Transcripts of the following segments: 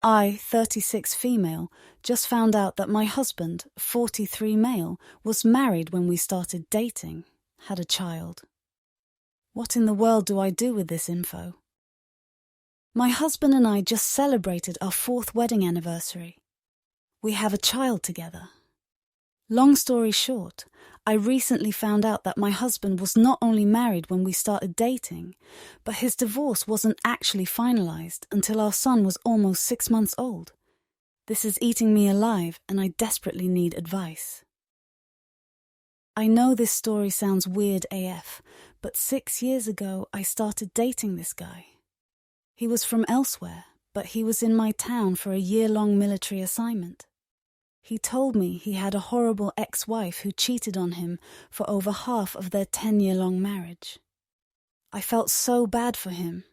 I, 36 female, just found out that my husband, 43 male, was married when we started dating, had a child. What in the world do I do with this info? My husband and I just celebrated our 4th wedding anniversary. We have a child together. Long story short, I recently found out that my husband was not only married when we started dating, but his divorce wasn't actually finalized until our son was almost 6 months old. This is eating me alive, and I desperately need advice. I know this story sounds weird AF, but 6 years ago I started dating this guy. He was from elsewhere, but he was in my town for a year-long military assignment. He told me he had a horrible ex-wife who cheated on him for over half of their 10-year-long marriage. I felt so bad for him,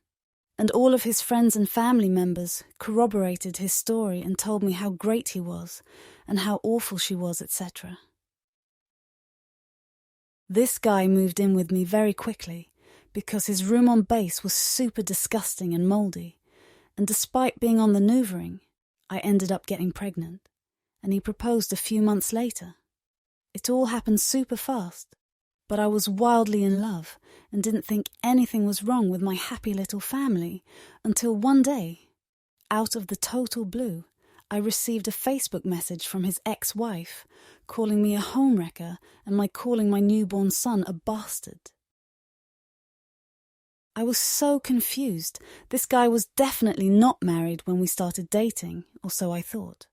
and all of his friends and family members corroborated his story and told me how great he was and how awful she was, etc. This guy moved in with me very quickly because his room on base was super disgusting and moldy, and despite being on the maneuvering, I ended up getting pregnant. And he proposed a few months later. It all happened super fast, but I was wildly in love and didn't think anything was wrong with my happy little family until one day, out of the total blue, I received a Facebook message from his ex-wife calling me a homewrecker and calling my newborn son a bastard. I was so confused. This guy was definitely not married when we started dating, or so I thought.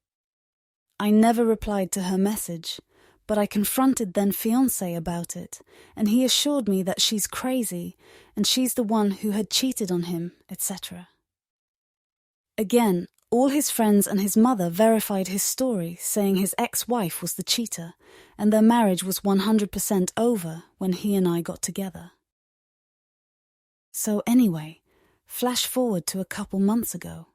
I never replied to her message, but I confronted then fiancé about it, and he assured me that she's crazy and she's the one who had cheated on him, etc. Again, all his friends and his mother verified his story, saying his ex-wife was the cheater, and their marriage was 100% over when he and I got together. So anyway, flash forward to a couple months ago.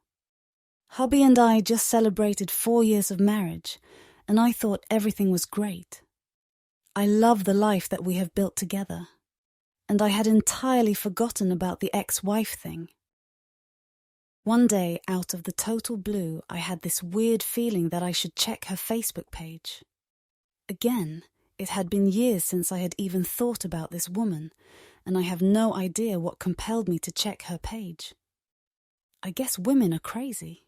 Hubby and I just celebrated 4 years of marriage, and I thought everything was great. I love the life that we have built together, and I had entirely forgotten about the ex-wife thing. One day, out of the total blue, I had this weird feeling that I should check her Facebook page. Again, it had been years since I had even thought about this woman, and I have no idea what compelled me to check her page. I guess women are crazy.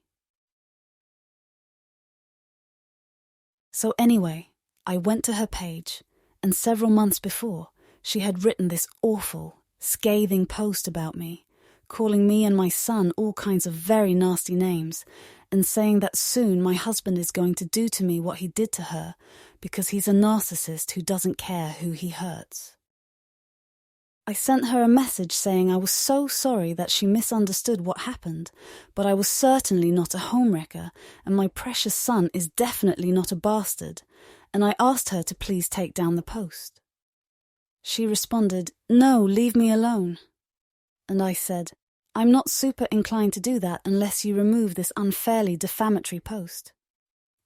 So anyway, I went to her page, and several months before, she had written this awful, scathing post about me, calling me and my son all kinds of very nasty names, and saying that soon my husband is going to do to me what he did to her because he's a narcissist who doesn't care who he hurts. I sent her a message saying I was so sorry that she misunderstood what happened, but I was certainly not a homewrecker, and my precious son is definitely not a bastard, and I asked her to please take down the post. She responded, "No, leave me alone." And I said, "I'm not super inclined to do that unless you remove this unfairly defamatory post.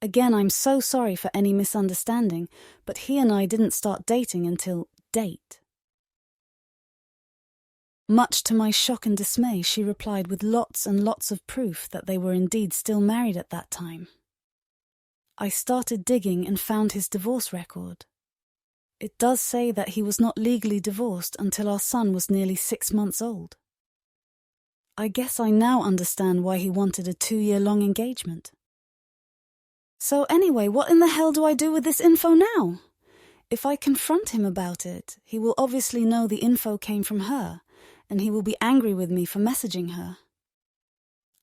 Again, I'm so sorry for any misunderstanding, but he and I didn't start dating until date." Much to my shock and dismay, she replied with lots and lots of proof that they were indeed still married at that time. I started digging and found his divorce record. It does say that he was not legally divorced until our son was nearly 6 months old. I guess I now understand why he wanted a 2-year-long engagement. So anyway, what in the hell do I do with this info now? If I confront him about it, he will obviously know the info came from her, and he will be angry with me for messaging her.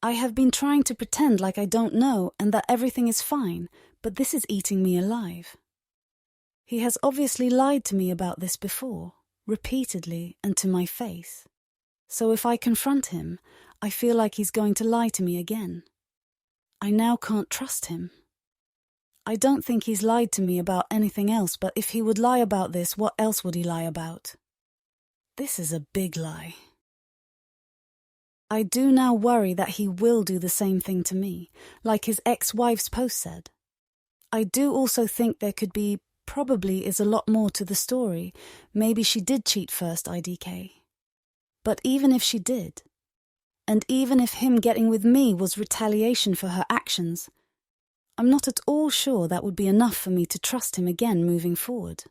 I have been trying to pretend like I don't know and that everything is fine, but this is eating me alive. He has obviously lied to me about this before, repeatedly and to my face. So if I confront him, I feel like he's going to lie to me again. I now can't trust him. I don't think he's lied to me about anything else, but if he would lie about this, what else would he lie about? This is a big lie. I do now worry that he will do the same thing to me, like his ex-wife's post said. I do also think there could be, probably is a lot more to the story. Maybe she did cheat first, IDK. But even if she did, And even if him getting with me was retaliation for her actions, I'm not at all sure that would be enough for me to trust him again moving forward.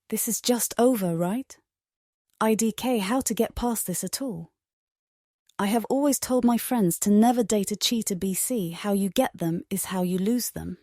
This is just over, right? IDK, how to get past this at all? I have always told my friends to never date a cheater BC. How you get them is how you lose them.